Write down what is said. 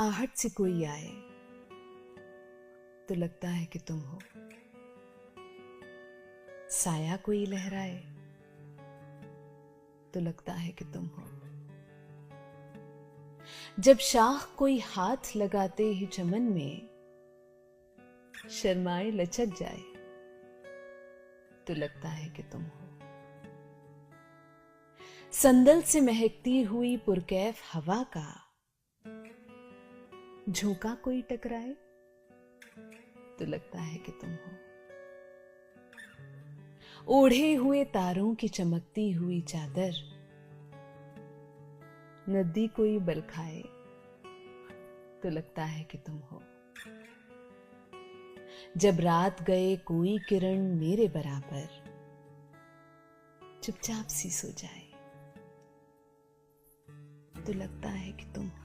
आहट से कोई आए तो लगता है कि तुम हो, साया कोई लहराए तो लगता है कि तुम हो, जब शाख कोई हाथ लगाते ही चमन में शर्माए लचक जाए तो लगता है कि तुम हो, संदल से महकती हुई पुरकैफ हवा का झोंका कोई टकराए तो लगता है कि तुम हो, ओढ़े हुए तारों की चमकती हुई चादर नदी कोई बल खाए तो लगता है कि तुम हो, जब रात गए कोई किरण मेरे बराबर चुपचाप सी सो जाए तो लगता है कि तुम हो।